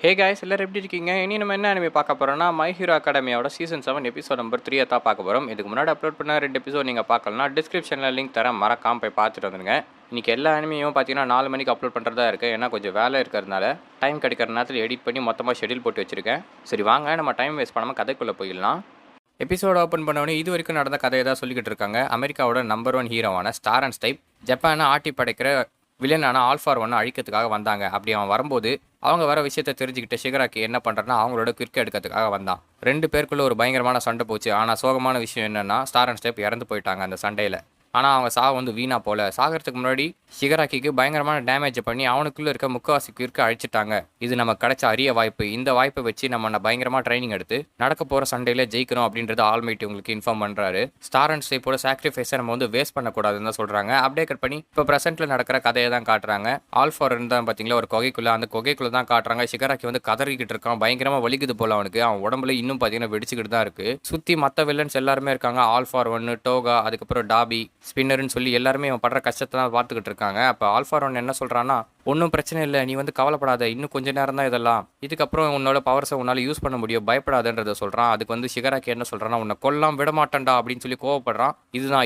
Hey guys எல்லாரும் எப்படி இருக்கீங்க? இனி நம்ம என்ன அனிமே பார்க்க போகிறோம்னா மை ஹீரோ அகாடமியோட சீசன் 7 எபிசோட் நம்பர் 3 தான் பார்க்க போகிறோம். இதுக்கு முன்னாடி அப்லோட் பண்ண 2 எபிசோட் நீங்கள் பார்க்கலனா டிஸ்கிரிப்ஷனில் லிங்க் தரேன், மறக்காம போய் பார்த்துட்டு வந்துடுங்க. இன்றைக்கி எல்லா அனிமையும் பார்த்தீங்கன்னா 4 மணிக்கு அப்லோட் பண்ணுறதா இருக்குது. ஏன்னா கொஞ்சம் வேலை இருக்கிறதுனால டைம் கிடைக்கிற நேரத்தில் எடிட் பண்ணி மொத்தமாக ஷெடியூல் போட்டு வச்சுருக்கேன். சரி வாங்க நம்ம டைம் வேஸ்ட் பண்ணாமல் கதைக்குள்ளே போயிடலாம். எபிசோடு ஓப்பன் பண்ணவொடனே இது வரைக்கும் நடந்த கதையை தான் சொல்லிக்கிட்டு இருக்காங்க. அமெரிக்காவோட நம்பர் 1 ஹீரோவான ஸ்டார் அண்ட் ஸ்டைப் ஜப்பானை ஆட்டி படைக்கிற வில்லனான ஆல்ஃபார் ஒன்று அழிக்கிறதுக்காக வந்தாங்க. அப்படி அவன் வரும்போது அவங்க வர விஷயத்தை தெரிஞ்சுக்கிட்டு ஷிகராக்கி என்ன பண்ணுறன்னா அவங்களோட குவிக்க எடுக்கிறதுக்காக வந்தான். 2 பேருக்குள்ள ஒரு பயங்கரமான சண்டை போச்சு. ஆனால் சோகமான விஷயம் என்னென்னா ஸ்டார் அண்ட் ஸ்டெப் இறந்து போயிட்டாங்க அந்த சண்டையில். ஆனால் அவங்க சாவு வந்து வீணாக போல. சாகிறதுக்கு முன்னாடி ஷிகராக்கிக்கு பயங்கரமான டேமேஜ் பண்ணி அவனுக்குள்ளே இருக்க முக்காவாசி குவிக்க அழிச்சிட்டாங்க. இது நமக்கு கிடைச்ச அரிய வாய்ப்பு. இந்த வாய்ப்பை வச்சு நம்ம பயங்கரமாக ட்ரைனிங் எடுத்து நடக்க போகிற சண்டையில் ஜெயிக்கணும் அப்படின்றது ஆல்மைட்டி உங்களுக்கு இன்ஃபார்ம் பண்ணுறாரு. ஸ்டார் அண்ட் ஸ்டெப்போட சாக்ரிஃபைஸை நம்ம வந்து வேஸ்ட் பண்ணக்கூடாதுன்னு தான் சொல்கிறாங்க. அப்படியே கட் பண்ணி இப்போ ப்ரெசென்ட்டில் நடக்கிற கதையை தான் காட்டுறாங்க. ஆல்ஃபார் இருந்தால் பார்த்தீங்களா ஒரு குகைக்குள்ளே, அந்த குகைக்குள்ளே தான் காட்டுறாங்க. ஷிகராக்கி வந்து கதறிக்கிட்டு இருக்கான். பயங்கரமாக வலிக்குது போல அவனுக்கு. அவன் உடம்புல இன்னும் பார்த்தீங்கன்னா வெடிச்சுக்கிட்டு தான் இருக்குது. சுற்றி மற்ற வில்லன்ஸ் எல்லாருமே இருக்காங்க. ஆல்ஃபார் 1, டோகா, அதுக்கப்புறம் டாபி, ஸ்பின்னர்னு சொல்லி எல்லாருமே அவன் படுற கஷ்டத்தை தான் பார்த்துக்கிட்டு இருக்காங்க. அப்போ ஆல்ஃபார் 1 என்ன சொல்கிறான்னா, ஒன்றும் பிரச்சனை இல்லை, நீ வந்து கவலைப்படாத, இன்னும் கொஞ்ச நேரம் தான் இதெல்லாம், இதுக்கப்புறம் உன்னோட பவர்ஸை உன்னால் யூஸ் பண்ண முடியும், பயப்படாதன்றதை சொல்கிறான். அதுக்கு வந்து ஷிகராக்கி என்ன சொல்கிறான்னா, உன்னை கொல்லாம் விட மாட்டேன்டா அப்படின்னு சொல்லி கோவப்படுறான்.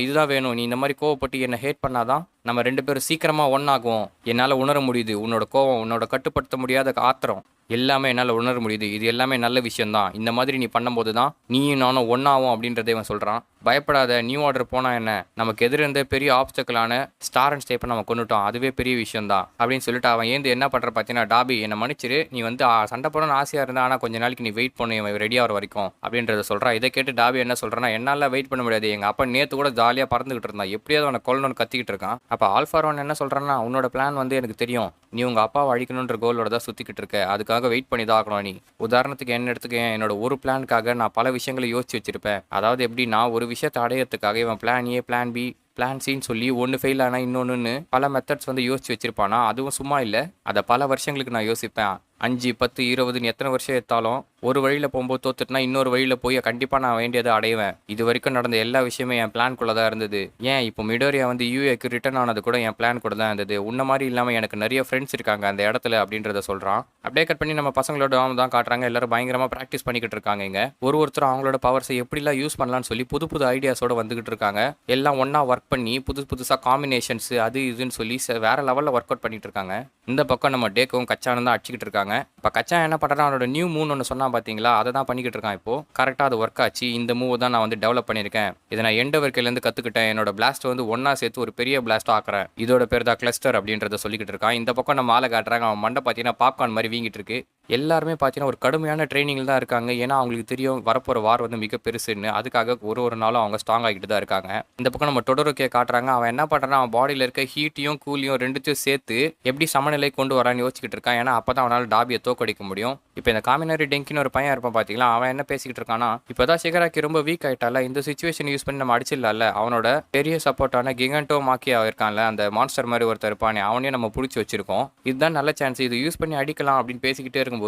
இதுதான் வேணும், நீ இந்த மாதிரி கோவப்பட்டு என்னை ஹேட் பண்ணாதான் நம்ம 2 பேரும் சீக்கிரமாக ஒன்றாகுவோம். என்னால் உணர முடியுது உன்னோட கோவம், உன்னோட கட்டுப்படுத்த முடியாத ஆத்திரம் எல்லாமே என்னால் உணர முடியுது. இது எல்லாமே நல்ல விஷயம்தான். இந்த மாதிரி நீ பண்ணும்போது தான் நீயும் நானும் ஒன்றாகும் அப்படின்றத இவன் சொல்கிறான். பயப்படாத, நியூ ஆர்டர் போனால் என்ன, நமக்கு எதிர்ந்த பெரிய ஆப்ஸ்டக்கலான ஸ்டார் அண்ட் ஸ்டேப்பை நம்ம கொண்டுட்டோம், அதுவே பெரிய விஷயம்தான் அப்படின்னு சொல்லிட்டு அவன் ஏந்து என்ன பண்ணுற பார்த்தீங்கன்னா, டாபி என்னை மன்னிச்சிரு, நீ வந்து சண்டை போடணும்னு ஆசையாக இருந்தா, ஆனால் கொஞ்ச நாளைக்கு நீ வெயிட் பண்ணு இவன் ரெடி ஆகிற வரைக்கும் அப்படின்றத சொல்கிறான். இதை கேட்டு டாபி என்ன சொல்கிறான்னா, என்னால் வெயிட் பண்ண முடியாது, எங்கள் அப்பா நேற்று கூட ஜாலியாக பறந்துக்கிட்டு இருந்தான், எப்படியாவது அவனை கொல்லணும்னு கத்திக்கிட்டு இருக்கான். அப்போ ஆல்ஃபார் 1 என்ன சொல்கிறான்னா, உன்னோட பிளான் வந்து எனக்கு தெரியும், நீ உங்கள் அப்பாவை அழிக்கணுன்ற கோலோட தான் சுற்றிக்கிட்டு இருக்க, அதுக்காக வெயிட் பண்ணி தான் ஆகணும். நீ உதாரணத்துக்கு என்ன எடுத்துக்க, என்னோட ஒரு பிளானுக்காக நான் பல விஷயங்களை யோசிச்சு வச்சிருப்பேன். அதாவது எப்படி நான் ஒரு விஷயத்தை அடையிறதுக்காக இவன் plan A, plan B, plan சின்னு சொல்லி ஒன்று ஃபெயில் ஆனால் இன்னொன்று பல மெத்தட்ஸ் வந்து யோசிச்சு வச்சிருப்பானா. அதுவும் சும்மா இல்லை, அதை பல வருஷங்களுக்கு நான் யோசிப்பேன். 5, 10, 20 எத்தனை வருஷம் எடுத்தாலும் ஒரு வழியில் போகும்போது தோத்துட்டுனா இன்னொரு வழியில் போய் கண்டிப்பாக நான் வேண்டியதை அடைவேன். இது வரைக்கும் நடந்த எல்லா விஷயமே என் பிளான்குள்ளே தான் இருந்தது. ஏன் இப்போ மிடோரியா வந்து யூஏக்கு ரிட்டர்ன் ஆனது கூட என் பிளான் கூட தான் இருந்தது. உன்ன மாதிரி இல்லாமல் எனக்கு நிறைய ஃப்ரெண்ட்ஸ் இருக்காங்க அந்த இடத்துல அப்படின்றத சொல்கிறான். அப்படியே கட் பண்ணி நம்ம பசங்களோட தான் காட்டுறாங்க. எல்லாரும் பயங்கரமாக ப்ராக்டிஸ் பண்ணிக்கிட்டு இருக்காங்க. இங்கே ஒருத்தரும் அவங்களோட பவர்ஸை எப்படிலாம் யூஸ் பண்ணலான்னு சொல்லி புது ஐடியாஸோட வந்துகிட்டு இருக்காங்க. எல்லாம் ஒன்றா ஒர்க் பண்ணி புதுசாக காம்பினேஷன்ஸ் அது இதுன்னு சொல்லி வேற லெவலில் ஒர்க் அவுட் பண்ணிட்டு இருக்காங்க. இந்த பக்கம் நம்ம டேக்கும் கச்சானும் தான் அடிச்சுக்கிட்டு இருக்காங்க. இப்போ கச்சா என்ன பண்ணுறான், அவனோட நியூ மூவ் ஒன்று சொன்னால் பார்த்தீங்களா, அதை தான் பண்ணிக்கிட்டு இருக்கான். இப்போது கரெக்டாக அது ஒர்க் ஆச்சு. இந்த மூவ் தான் நான் வந்து டெவலப் பண்ணியிருக்கேன். இதை நான் எண்டவர்க்கிலேருந்து கற்றுக்கிட்டேன். என்னோட பிளாஸ்ட் வந்து ஒன்றா சேர்த்து ஒரு பெரிய பிளாஸ்ட் ஆக்குறேன். இதோட பேர் தான் கிளஸ்டர் அப்படின்றத சொல்லிக்கிட்டு இருக்கான். இந்த பக்கம் நம்ம ஆளை காட்டுறாங்க. அவன் மண்டை பார்த்தீங்கன்னா பாப்கார்ன் மாதிரி வீங்கிட்டு இருக்கு. எல்லாருமே பார்த்தீங்கன்னா ஒரு கடுமையான ட்ரைனிங்கில் தான் இருக்காங்க. ஏன்னா அவங்களுக்கு தெரியும் வரப்போகிற வார் வந்து மிக பெருசுன்னு. அதுக்காக ஒரு நாளும் அவங்க ஸ்ட்ராங் ஆகிட்டு தான் இருக்காங்க. இந்த பக்கம் நம்ம டொடோரோக்கே காட்டுறாங்க. அவன் என்ன பண்ணுறான், அவன் பாடியில் இருக்க ஹீட்டையும் கூலியும் ரெண்டுத்தையும் சேர்த்து எப்படி சமநிலை கொண்டு வரான்னு யோசிச்சுக்கிட்டு இருக்கான். ஏன்னா அப்போ தான் அவனால் டாபியை தோக்கடிக்க முடியும். இப்போ இந்த காமினரி டெங்கின்னு ஒரு பையன் இருப்பான் பார்த்தீங்களா, அவன் என்ன பேசிக்கிட்டு இருக்கானா, இப்போ தான் ஷிகராக்கி ரொம்ப வீக் ஆகிட்டால, இந்த சுச்சுவேஷன் யூஸ் பண்ணி நம்ம அடிச்சிடலாம்ல, அவனோட பெரிய சப்போர்ட்டான கிகண்டோ மாக்கியா இருக்கான்ல, அந்த மான்ஸ்டர் மாதிரி ஒருத்தர் இருப்பானே, அவனையும் நம்ம பிடிச்சி வச்சிருக்கோம். இதுதான் நல்ல சான்ஸ், இது யூஸ் பண்ணி அடிக்கலாம் அப்படின்னு பேசிக்கிட்டே இருக்கும்போது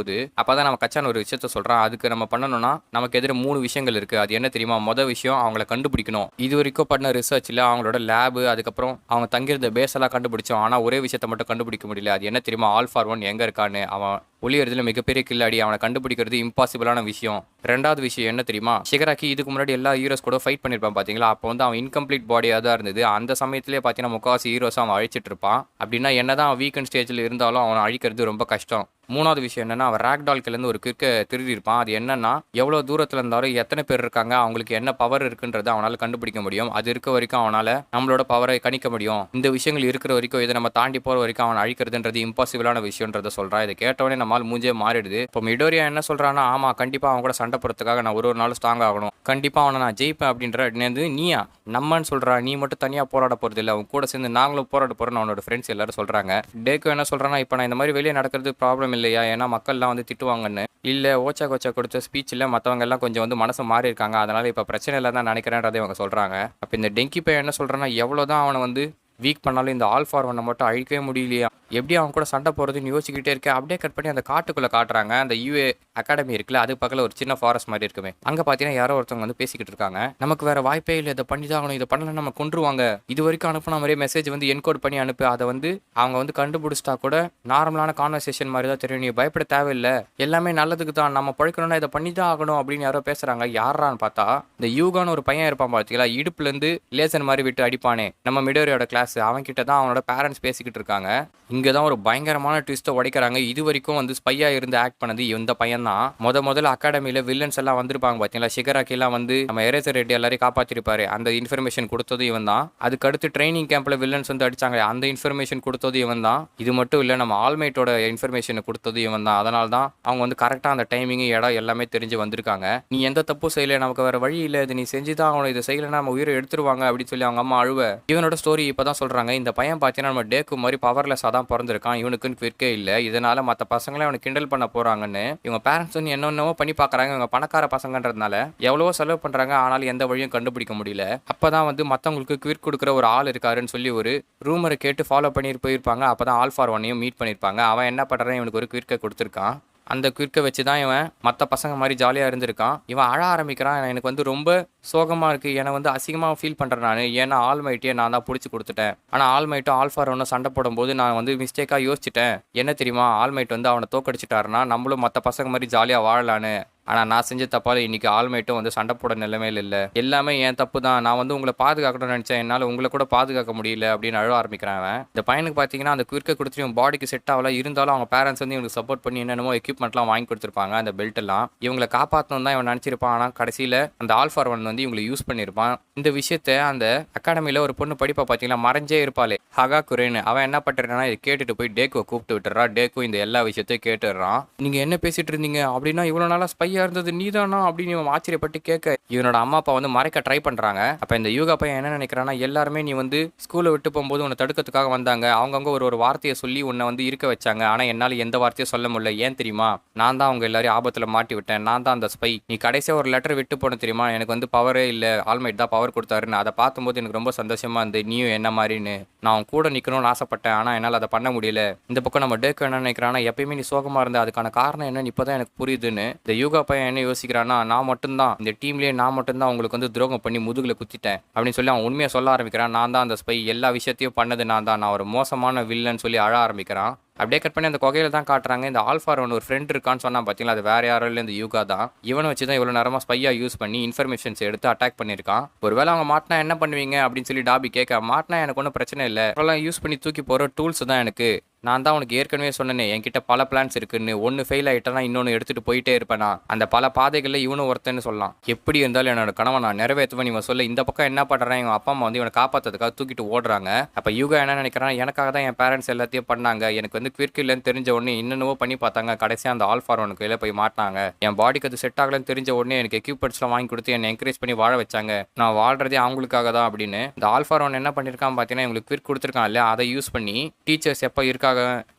அப்போ தான் நம்ம கச்சான் ஒரு விஷயத்த சொல்கிறான். அதுக்கு நம்ம பண்ணணும்னா நமக்கு எதிர 3 விஷயங்கள் இருக்குது. அது என்ன தெரியுமா, மொதல் விஷயம் அவங்கள கண்டுபிடிக்கணும். இது வரைக்கும் பண்ண ரிசர்ச்சில் அவங்களோட லேபு, அதுக்கப்புறம் அவங்க தங்கியிருந்த பேஸ் எல்லாம் கண்டுபிடிச்சோம். ஆனால் ஒரே விஷயத்தை மட்டும் கண்டுபிடிக்க முடியல. அது என்ன தெரியுமா, ஆல்ஃபார் 1 எங்கே இருக்கான்னு. அவன் ஒளியறதுல மிகப்பெரிய கில்லாடி, அவனை கண்டுபிடிக்கிறது இம்பாசிபிளான விஷயம். 2வது விஷயம் என்ன தெரியுமா, ஷிகராக்கி இதுக்கு முன்னாடி எல்லா ஹீரோஸ் கூட ஃபைட் பண்ணியிருப்பான் பார்த்தீங்களா, அப்போ வந்து அவன் இன்கம்ப்ளீட் பாடியாக தான் இருந்தது. அந்த சமயத்திலே பார்த்தீங்கன்னா முக்காவாசி ஹீரோஸ் அவன் அழிச்சிட்டு இருப்பான். அப்படின்னா என்னதான் அவன் வீக்கெண்ட் ஸ்டேஜில் இருந்தாலும் அவனை அழிக்கிறது ரொம்ப கஷ்டம். 3வது விஷயம் என்னன்னா, அவன் ராக்டால்கிலேருந்து ஒரு கிற்க திருடி இருப்பான். அது என்னன்னா, எவ்வளோ தூரத்தில் இருந்தாலும் எத்தனை பேர் இருக்காங்க, அவங்களுக்கு என்ன பவர் இருக்குன்றதை அவனால் கண்டுபிடிக்க முடியும். அது இருக்க வரைக்கும் அவனால் நம்மளோட பவரை கணிக்க முடியும். இந்த விஷயங்கள் இருக்கிற வரைக்கும் இதை நம்ம தாண்டி போகிற வரைக்கும் அவன் அழிக்கிறதுன்றது இம்பாசிபிளான விஷயன்றதை சொல்கிறான். இதை கேட்டவொடனே நம்மால் மூஞ்சே மாறிடுது. இப்போ மிடோரியா என்ன சொல்கிறான்னா, ஆமாம் கண்டிப்பாக அவன் கூட சண்டை போகிறதுக்காக நான் ஒரு நாள் ஸ்ட்ராங் ஆகணும், கண்டிப்பாக அவனை நான் ஜெயிப்பேன் அப்படின்ற நீயா நம்மன்னு சொல்கிறா, நீ மட்டும் தனியாக போராட போகிறது இல்லை, அவன் கூட சேர்ந்து நாங்களும் போராட போகிறோன்னு அவனோட ஃப்ரெண்ட்ஸ் எல்லாரும் சொல்கிறாங்க. டேக்கோ என்ன சொல்கிறான்னா, இப்போ நான் இந்த மாதிரி வெளியே நடக்கிறது ப்ராப்ளம் இல்லையா, ஏன்னா மக்கள்லாம் வந்து திட்டுவாங்கன்னு. இல்லை ஓச்சா கொடுத்த ஸ்பீச்சில் மற்றவங்க எல்லாம் கொஞ்சம் வந்து மனசு மாறி இருக்காங்க, அதனால் இப்போ பிரச்சனை இல்லை தான் நினைக்கிறேன்றதை அவங்க சொல்கிறாங்க. அப்போ இந்த டெங்கி பையன் என்ன சொல்கிறான்னா, எவ்வளோ தான் அவனை வந்து வீக் பண்ணாலும் இந்த ஆல்ஃபார் 1 மட்டும் அழிக்கவே முடியலையா, எப்படி அவங்க கூட சண்டை போகிறதுன்னு யோசிச்சுக்கிட்டே இருக்கேன். அப்படியே கட் பண்ணி அந்த காட்டுக்குள்ளே காட்டுறாங்க. அந்த யூஏ அகாடமி இருக்குல்ல, அது பக்கத்தில் ஒரு சின்ன ஃபாரஸ்ட் மாதிரி இருக்குமே. அங்கே பார்த்தீங்கன்னா யாரோ ஒருத்தவங்க வந்து பேசிக்கிட்டு இருக்காங்க. நமக்கு வேற வாய்ப்பே இல்லை, இதை பண்ணி தான் ஆகணும், இதை பண்ணலாம் நம்ம கொண்டுருவாங்க. இது வரைக்கும் அனுப்பின மாதிரியே மெசேஜ் வந்து என்கோட் பண்ணி அனுப்பு, அதை வந்து அவங்க வந்து கண்டுபிடிச்சிட்டா கூட நார்மலான கான்வர்சேஷன் மாதிரி தான் தெரியும், நீ பயப்பட தேவையில்லை, எல்லாமே நல்லதுக்கு தான், நம்ம பழைக்கணும்னா இதை பண்ணி தான் ஆகணும் அப்படின்னு யாரோ பேசுறாங்க. யாரான்னு பார்த்தா இந்த யூகான்னு ஒரு பையன் இருப்பான் பார்த்தீங்களா, இடுப்புல இருந்து லேசர் மாதிரி விட்டு அடிப்பானே, நம்ம மிடோரியோட கிளாஸ், அவன் கிட்ட தான் அவனோட பேரண்ட்ஸ் பேசிக்கிட்டு இருக்காங்க. இங்கே தான் ஒரு பயங்கரமான ட்விஸ்ட்டை உடைக்கிறாங்க. இது வரைக்கும் வந்து ஸ்பையா இருந்து ஆக்ட் பண்ணது இந்த பையன் தான். முதல்ல அகாடமியில வில்லன்ஸ் எல்லாம் வந்திருப்பாங்க பார்த்தீங்களா, ஷிகராக்கி எல்லாம் வந்து நம்ம எரேசர் ரெட்டி எல்லாரையும் காப்பாற்றிருப்பாரு, அந்த இன்ஃபர்மேஷன் கொடுத்தது இவன் தான். அதுக்கடுத்து ட்ரைனிங் கேம்ப்ல வில்லன்ஸ் வந்து அடிச்சாங்க, அந்த இன்ஃபர்மேஷன் கொடுத்தது இவன் தான். இது மட்டும் இல்லை, நம்ம ஆல்மைட்டோட இன்ஃபர்மேஷனை கொடுத்தது இவன் தான். அதனால தான் அவங்க வந்து கரெக்டாக அந்த டைமிங் இடம் எல்லாமே தெரிஞ்சு வந்திருக்காங்க. நீ எந்த தப்பும் செய்யல, நமக்கு வேற வழி இல்லை, இது நீ செஞ்சுதான் அவனை, இதை செய்யலைன்னா நம்ம உயிரை எடுத்துருவாங்க அப்படின்னு சொல்லி அவங்க அம்மா அழுவ. இவனோட ஸ்டோரி இப்பதான் சொல்றாங்க. இந்த பையன் பார்த்தீங்கன்னா நம்ம டேக்கு மாதிரி பவர்லெஸ்ஸாக தான் பிறந்திருக்கான், இவனுக்குன்னு குவிக்கே இல்லை, இதனால மற்ற பசங்களே அவனை கிண்டல் பண்ண போறாங்கன்னு இவங்க பேரண்ட்ஸ் வந்து என்னென்னவோ பண்ணி பார்க்குறாங்க. இவங்க பணக்கார பசங்கன்றதுனால எவ்வளவோ செலவு பண்றாங்க, ஆனாலும் எந்த வழியும் கண்டுபிடிக்க முடியல. அப்பதான் வந்து மற்றவங்களுக்கு குவிக் கொடுக்குற ஒரு ஆள் இருக்காருன்னு சொல்லி ஒரு ரூமரை கேட்டு ஃபாலோ பண்ணிட்டு போயிருப்பாங்க. அப்பதான் ஆல்ஃபார் ஒன்னையும் மீட் பண்ணியிருப்பாங்க. அவன் என்ன பண்றான், இவனுக்கு ஒரு குவிக்கை கொடுத்துருக்கான். அந்த குவிக்கை வச்சு தான் இவன் மற்ற பசங்க மாதிரி ஜாலியாக இருந்திருக்கான். இவன் அழ ஆரம்பிக்கிறான். எனக்கு வந்து ரொம்ப சோகமாக இருக்குது, என்னை வந்து அசிங்கமாக ஃபீல் பண்ணுறேன் நான், ஏன்னா ஆல்மைட்டியை நான் தான் பிடிச்சி கொடுத்துட்டேன். ஆனால் ஆல்மைட்டும் ஆல்ஃபார் ஒன்று சண்டை போடும்போது நான் வந்து மிஸ்டேக்காக யோசிச்சிட்டேன். என்ன தெரியுமா, ஆல்மைட் வந்து அவனை தோக்கடிச்சிட்டாருன்னா நம்மளும் மற்ற பசங்க மாதிரி ஜாலியாக வாழலான்னு. ஆனால் நான் செஞ்ச தப்பால் இன்றைக்கி ஆல்மைட்டும் வந்து சண்டை போட நிலைமையில் இல்லை, எல்லாமே என் தப்பு தான், நான் வந்து உங்களை பாதுகாக்கணும்னு நினச்சேன், என்னால் உங்களை கூட பாதுகாக்க முடியல அப்படின்னு அழ ஆரம்பிக்கிறான். இந்த பையனுக்கு பார்த்தீங்கன்னா அந்த குயிர்க்கை கொடுத்துட்டு இவன் பாடிக்கு செட் ஆகல, இருந்தாலும் அவங்க பேரண்ட்ஸ் வந்து இவனுக்கு சப்போர்ட் பண்ணி என்னென்னமோ எக்யூப்மெண்ட்லாம் வாங்கி கொடுத்துருப்பாங்க, அந்த பெல்ட் எல்லாம் இவங்களை காப்பாற்றணும் தான் இவன் நினச்சிருப்பான். ஆனால் கடைசியில் அந்த ஆல்ஃபார் ஒன் வந்து இவங்களை யூஸ் பண்ணியிருப்பான். இந்த விஷயத்த அந்த அகாடமியில் ஒரு பொண்ணு படிப்பா பார்த்தீங்கன்னா மறைஞ்சே இருப்பாளே, ஹகாகுரேன்னு, அவன் என்ன பண்ணுறான்னா இதை கேட்டுட்டு போய் டேக்குவை கூப்பிட்டு விட்டுறா. டேக்கு இந்த எல்லா விஷயத்தையும் கேட்டுடுறான். நீங்கள் என்ன பேசிட்டு இருந்தீங்க அப்படின்னா, இவ்வளோ நாளாக ஸ்பை இருந்தது நீதானா அப்படின்னு இவன் ஆச்சரியப்பட்டு கேட்க, இவனோட அம்மா அப்பா வந்து மறைக்க ட்ரை பண்றாங்க. அப்ப இந்த யூகா பையன் என்ன நினைக்கிறான்னா, எல்லாருமே நீ வந்து ஸ்கூலை விட்டு போகும்போது உன்னை தடுக்கிறதுக்காக வந்தாங்க, அவங்கவுங்க ஒரு வார்த்தையை சொல்லி உன்னை வந்து இருக்க வச்சாங்க, ஆனா என்னால எந்த வார்த்தையும் சொல்ல முடியல, ஏன் தெரியுமா, நான் தான் அவங்க எல்லாரையும் ஆபத்துல மாட்டி விட்டேன், நான் தான் அந்த ஸ்பை, நீ கடைசியா ஒரு லெட்டர் விட்டு போன தெரியுமா, எனக்கு வந்து பவரே இல்லை, ஆல்மைட் தான் பவர் கொடுத்தாருன்னு. அதை பார்க்கும்போது எனக்கு ரொம்ப சந்தோஷமா இருந்து, நீயும் என்ன மாதிரின்னு நான் அவன் கூட நிக்கணும்னு ஆசைப்பட்டேன், ஆனா என்னால் அதை பண்ண முடியல. இந்த பக்கம் நம்ம டேக்கு என்ன நினைக்கிறான்னா, எப்பயுமே நீ சோகமா இருந்த, அதுக்கான காரணம் என்னன்னு இப்பதான் எனக்கு புரியுதுன்னு. இந்த யூகா பையன் என்ன யோசிக்கிறான்னா, நான் மட்டும்தான் இந்த டீம்லேயே, நான் மட்டும்தான் உங்களுக்கு வந்து துரோகம் பண்ணி முதுகுல குத்திட்டேன் அப்படின்னு சொல்லி அவன் உண்மையை சொல்ல ஆரம்பிக்கிறான். நான் தான் அந்த ஸ்பை, எல்லா விஷயத்தையும் பண்ணது நான் தான், நான் ஒரு மோசமான வில்லன்னு சொல்லி அழ ஆரம்பிக்கிறான். அப்படியே கட் பண்ணி அந்த குகையில தான் காட்டுறாங்க. இந்த ஆல்ஃபார் ஒன்று ஒரு ஃப்ரெண்ட் இருக்கான்னு சொன்னா பார்த்தீங்களா, அது வேற யாரும் இல்லை, இந்த யூகா தான். இவனை வச்சு தான் இவ்வளோ நேரமாக ஸ்பையா யூஸ் பண்ணி இன்ஃபர்மேஷன்ஸ் எடுத்து அட்டாக் பண்ணியிருக்கான். ஒருவேளை அவங்க மாட்டினா என்ன பண்ணுவீங்க அப்படின்னு சொல்லி டாபி கேட்க, மாட்டினா எனக்கு ஒன்றும் பிரச்சனை இல்லை, அதெல்லாம் யூஸ் பண்ணி தூக்கி போகிற டூல்ஸ் தான் எனக்கு, நான் தான் உனக்கு ஏற்கனவே சொன்னேனே என்கிட்ட பல பிளான்ஸ் இருக்குன்னு, ஒன்று ஃபெயில் ஆகிட்டனா இன்னொன்று எடுத்துகிட்டு போயிட்டே இருப்பேனா, அந்த பல பாதைகளில் இவனும் ஒருத்தன்னு சொல்லலாம். எப்படி இருந்தாலும் என்னோட கனவை நான் நிறைவேற்றுவேன் இவன் சொல்ல. இந்த பக்கம் என்ன பண்ணுறேன், இவன் அப்பா அம்மா வந்து இவனை காப்பாற்றுறதுக்காக தூக்கிட்டு ஓடுறாங்க. அப்போ யூகா என்ன நினைக்கிறான், எனக்காக தான் என் பேரண்ட்ஸ் எல்லாத்தையும் பண்ணாங்க, எனக்கு வந்து குவிர்க்கு இல்லைன்னு தெரிஞ்ச உடனே இன்னொன்னவோ பண்ணி பார்த்தாங்க, கடைசியாக அந்த ஆல்ஃபார் ஒனுக்கு வெளியே போய் மாட்டாங்க, என் பாடிக்கு அது செட் ஆகலன்னு தெரிஞ்ச உடனே எனக்கு எக்யூப்மெண்ட்ஸ்லாம் வாங்கி கொடுத்து என்னை என்கரேஜ் பண்ணி வாழ வச்சாங்க, நான் வாழ்றதே அவங்களுக்காக தான் அப்படின்னு. இந்த ஆல்ஃபார் ஒன் என்ன பண்ணியிருக்கான் பார்த்தீங்கன்னா, இவங்களுக்கு குவிர்க் கொடுத்துருக்கான் இல்லையா, அதை யூஸ் பண்ணி டீச்சர்ஸ் எப்போ இருக்காங்க,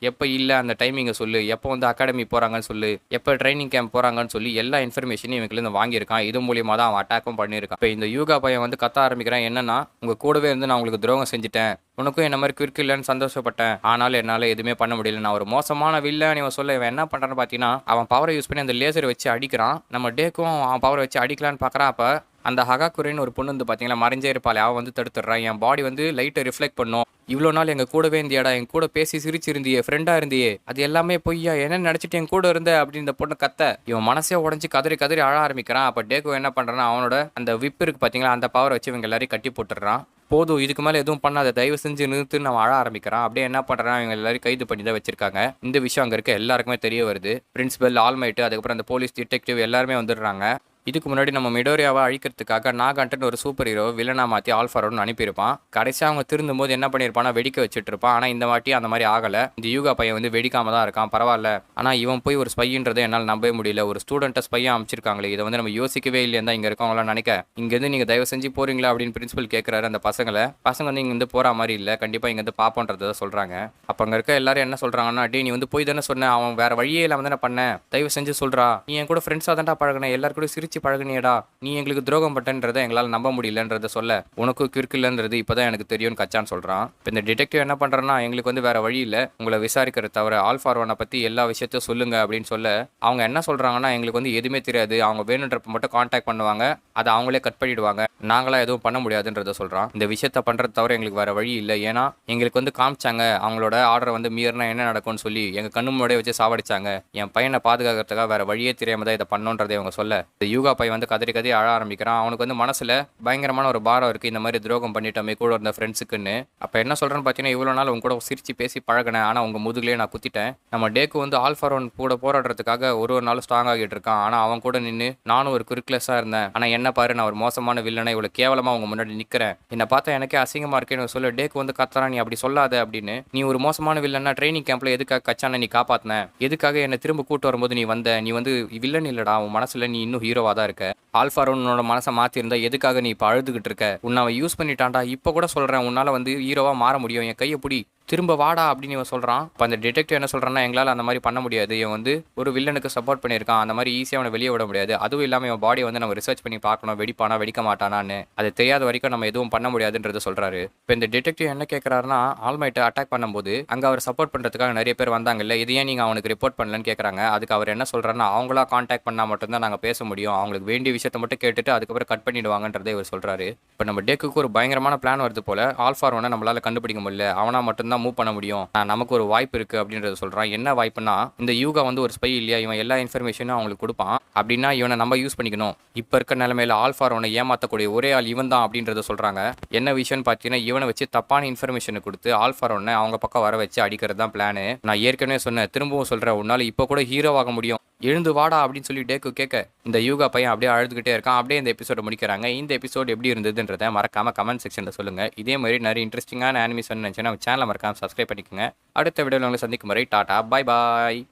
எப்போ இல்லை அந்த டைமிங்கை சொல்லு, எப்போ வந்து அகாடமி போகிறாங்கன்னு சொல்லு, எப்போ ட்ரைனிங் கேம்ப் போகிறாங்கன்னு சொல்லி எல்லா இன்ஃபர்மேஷனையும் இவங்களுக்கு வாங்கியிருக்கான். இது மூலியமாக தான் அவன் அட்டாக்கும் பண்ணியிருக்கான். இப்போ இந்த யூகா பையன் வந்து கத்த ஆரம்பிக்கிறான், என்னன்னா உங்கள் கூடவே இருந்து நான் உங்களுக்கு துரோகம் செஞ்சுட்டேன், உனக்கும் என்ன மாதிரி குவிர்க்கு இல்லைன்னு சந்தோஷப்பட்டேன், ஆனாலும் என்னால் எதுவுமே பண்ண முடியல, நான் ஒரு மோசமான வில்லன் இவன் சொல்ல. இவன் என்ன பண்ணுறான்னு பார்த்தீங்கன்னா, அவன் பவரை யூஸ் பண்ணி அந்த லேசரை வச்சு அடிக்கிறான். நம்ம டேக்கும் அவன் பவரை வச்சு அடிக்கலான்னு பார்க்குறான். அப்போ அந்த ஹகாகுரேன்னு ஒரு பொண்ணு வந்து பார்த்தீங்கன்னா மறைஞ்சே இருப்பாள், அவன் வந்து தடுத்துடுறான். என் பாடி வந்து லைட்டை ரிஃப்ளெக்ட் பண்ணும், இவ்வளோ நாள் எங்கள் கூடவே இருந்தியாடா, என் கூட பேசி சிரிச்சிருந்தியே, ஃப்ரெண்டாக இருந்தியே, அது எல்லாமே பொய்யா, என்ன நினச்சிட்டு என் கூட இருந்த அப்படின்னு இந்த பொண்ணு கத்த. இவன் மனசே உடஞ்சி கதறி கதறி அழ ஆரம்பிக்கிறான். அப்போ டேக்கோ என்ன பண்ணுறான்னா, அவனோட அந்த விப் இருக்கு பார்த்தீங்களா, அந்த பவரை வச்சு இவங்க எல்லாரையும் கட்டி போட்டுடுறான். போதும், இதுக்கு மேலே எதுவும் பண்ணாத, தயவு செஞ்சு நிறுத்துன்னு அவன் அழ ஆரம்பிக்கிறான். அப்படியே என்ன பண்ணுறான், இவங்க எல்லாரும் கைது பண்ணி தான் வச்சிருக்காங்க. இந்த விஷயம் அங்கே இருக்க எல்லாருக்குமே தெரிய வருது. பிரின்சிபல், ஆல்மைட்டு, அதுக்கப்புறம் அந்த போலீஸ் டிடெக்டிவ் எல்லாருமே வந்துடுறாங்க. இதுக்கு முன்னாடி நம்ம மிடோரியாவை அழிக்கிறதுக்காக நாகான்ட்டு ஒரு சூப்பர் ஹீரோ வில்லனா மாற்றி ஆல்ஃபாரோன்னு அனுப்பியிருப்பான். கடைசியாக அவங்க திருந்தும் போது என்ன பண்ணியிருப்பானா, வெடிக்க வச்சுட்டு இருப்பான். ஆனால் இந்த வாட்டி அந்த மாதிரி ஆகலை. இந்த யூகா பையன் வந்து வெடிக்காம தான் இருக்கான், பரவாயில்ல. ஆனால் இவன் போய் ஒரு ஸ்பைன்றதை என்னால் நம்பவே முடியல, ஒரு ஸ்டூடெண்ட்டை ஸ்பையாக அமைச்சிருக்காங்களே, இதை வந்து நம்ம யோசிக்கவே இல்லையா தான் இங்கே இருக்கவங்களாம் நினைக்க. இங்கேருந்து நீங்கள் தயவு செஞ்சு போறீங்களா அப்படின்னு பிரின்சிபல் கேட்குறாரு அந்த பசங்களை. பசங்க வந்து இங்கேருந்து போகிற மாதிரி இல்லை, கண்டிப்பாக இங்கேருந்து பார்ப்போன்றதை சொல்கிறாங்க. அப்போ அங்கே இருக்க எல்லாரும் என்ன சொல்கிறாங்கன்னா, டே நீ வந்து போய் தானே சொன்ன, அவன் வேறு வழியே இல்லாமல் தானே பண்ண, தயவு செஞ்சு சொல்கிறா, நீ என் கூட ஃப்ரெண்ட்ஸாக தான்டா பழகின, எல்லாரும் கூட சிரிச்சு சிரிச்சு பழகுனியடா, நீ எங்களுக்கு துரோகம் பட்டன்றதை எங்களால் நம்ப முடியலன்றத சொல்ல, உனக்கு கிறுக்கு இல்லைன்றது இப்போதான் எனக்கு தெரியும்னு கச்சான் சொல்கிறான். இப்போ இந்த டிடெக்டிவ் என்ன பண்ணுறேன்னா, எங்களுக்கு வந்து வேற வழி இல்லை, உங்களை விசாரிக்கிற தவிர ஆல்ஃபா ஒன்னை பற்றி எல்லா விஷயத்தையும் சொல்லுங்க அப்படின்னு சொல்ல, அவங்க என்ன சொல்கிறாங்கன்னா, எங்களுக்கு வந்து எதுவுமே தெரியாது, அவங்க வேணுன்றப்ப மட்டும் காண்டாக்ட் பண்ணுவாங்க, அதை அவங்களே கட் பண்ணிடுவாங்க, நாங்களா எதுவும் பண்ண முடியாதுன்றத சொல்கிறான். இந்த விஷயத்த பண்ணுறது தவிர எங்களுக்கு வேற வழி இல்லை, ஏன்னா எங்களுக்கு வந்து காமிச்சாங்க அவங்களோட ஆர்டரை வந்து மீறினா என்ன நடக்கும்னு சொல்லி எங்கள் கண்ணு முன்னாடியே வச்சு சாவடிச்சாங்க, என் பையனை பாதுகாக்கிறதுக்காக வேற வழியே தெரியாம தான் இதை பண்ணோன்றதை அவங்க சொல்ல, இந்த யூகா பையன் வந்து கதறி கதறி அழ ஆரம்பிக்கிறான். அவனுக்கு வந்து மனசில் பயங்கரமான ஒரு பாரம் இருக்குது, இந்த மாதிரி துரோகம் பண்ணிட்டோமே கூட இருந்த ஃப்ரெண்ட்ஸுக்குன்னு. அப்போ என்ன சொல்கிறேன்னு பார்த்தீங்கன்னா, இவ்வளோ நாள் உங்க கூட சிரிச்சு பேசி பழகினேன், ஆனால் உங்கள் முதுகுலேயே நான் குத்திட்டேன். நம்ம டேக்கு வந்து ஆல்ஃபா ஒன் கூட போராடுறதுக்காக ஒரு நாள் ஸ்ட்ராங் ஆகிட்டு இருக்கான், ஆனால் அவன் கூட நின்று நானும் ஒரு குறுக்லெஸ்ஸாக இருந்தேன், ஆனால் என்ன பாரு நான் ஒரு மோசமான வில்லனை இவ்வளோ கேவலமாக அவங்க முன்னாடி நிற்கிறேன், என்னை பார்த்தா எனக்கே அசிங்கமாக இருக்கேன்னு சொல்ல, டேக்கு வந்து கத்துறான், நீ அப்படி சொல்லாத அப்படின்னு. நீ ஒரு மோசமான வில்லன்னா ட்ரைனிங் கேம்ப்ல எதுக்காக கச்சான நீ காப்பாத்தின, எதுக்காக என்னை திரும்ப கூட்டு வரும்போது நீ வந்த, நீ வந்து வில்லன் இல்லடா, உன் மனசுல நீ இன்னும் ஹீரோவா தான் இருக்க, ஆல்ஃபா உன்னோட மனசை மாத்தி இருந்தா எதுக்காக நீ இப்போ அழுதுகிட்டு இருக்க, உன்னை அவன் யூஸ் பண்ணிட்டான்டா, இப்போ கூட சொல்றேன் உன்னால வந்து ஹீரோவா மாற முடியும், என் கையை பிடி, திரும்ப வாடா அப்படின்னு இவன் சொல்கிறான். இப்போ அந்த டிடெக்டிவ் என்ன சொல்கிறான்னா, எங்களால் அந்த மாதிரி பண்ண முடியாது, இவன் வந்து ஒரு வில்லனுக்கு சப்போர்ட் பண்ணியிருக்கான், அந்த மாதிரி ஈஸியாக அவனை வெளியே விட முடியாது, அதுவும் இல்லாமல் இவன் பாடியை வந்து நம்ம ரிசர்ச் பண்ணி பார்க்கணும், வெடிப்பானா வெடிக்க மாட்டானான்னு, அது தெரியாத வரைக்கும் நம்ம எதுவும் பண்ண முடியாதுன்றது சொல்கிறாரு. இப்போ இந்த டிடெக்டிவ் என்ன கேட்குறாருன்னா, ஆல்மைட்டை அட்டாக் பண்ணும்போது அங்கே அவர் சப்போர்ட் பண்ணுறதுக்காக நிறைய பேர் வந்தாங்கல்ல, இது ஏன் நீங்கள் அவனுக்கு ரிப்போர்ட் பண்ணலன்னு கேட்குறாங்க. அதுக்கு அவர் என்ன சொல்கிறாருன்னா, அவங்களா காண்டாக்ட் பண்ணால் மட்டும்தான் நாங்கள் பேச முடியும், அவங்களுக்கு வேண்டிய விஷயத்தை மட்டும் கேட்டுட்டு அதுக்கப்புறம் கட் பண்ணிடுவாங்கன்றதை இவர் சொல்கிறாரு. இப்போ நம்ம டேக்குக்கு ஒரு பயங்கரமான பிளான் வருது போல, ஆல்ஃபா ஒன்னை நம்மளால் கண்டுபிடிக்க முடியல, அவனா மட்டும்தான் மூவ் பண்ண முடியும், நமக்கு ஒரு வாய்ப்பு இருக்குது அப்படின்றத சொல்கிறான். என்ன வாய்ப்புனா, இந்த யூகா வந்து ஒரு ஸ்பை இல்லையா, இவன் எல்லா இன்ஃபர்மேஷனும் அவங்களுக்கு கொடுப்பான், அப்படின்னா இவனை நம்ம யூஸ் பண்ணிக்கணும், இப்போ இருக்க நிலைமையில ஆல்ஃபா ஒன்னை ஏமாற்றக்கூடிய ஒரே ஆள் இவன் தான் அப்படின்றத சொல்கிறாங்க. என்ன விஷயம்னு பார்த்தீங்கன்னா, இவனை வச்சு தப்பான இன்ஃபர்மேஷனை கொடுத்து ஆல்ஃபா ஒன்னை அவங்க பக்கம் வர வச்சு அடிக்கிறது தான் பிளானு. நான் ஏற்கனவே சொன்னேன், திரும்பவும் சொல்கிறேன், உன்னால் இப்போ கூட ஹீரோவாக முடியும், எழுந்து வாடா அப்படின்னு சொல்லி டேக்கு கேட்க, இந்த யூகா பையன் அப்படியே அழுதுகிட்டே இருக்கான். அப்படியே இந்த எபிசோட முடிக்கிறாங்க. இந்த எபிசோட் எப்படி இருந்ததுன்றதை மறக்காம கமெண்ட் செக்ஷனில் சொல்லுங்கள். இதே மாதிரி நிறைய இன்ட்ரெஸ்டிங்கான அனிமேஷன் நினச்சேன்னா நம்ம சேனலை மறக்காம சப்ஸ்கிரைப் பண்ணிக்கோங்க. அடுத்த வீடியோவில் உங்களை சந்திக்கும் வரை டாடா, பாய் பாய்.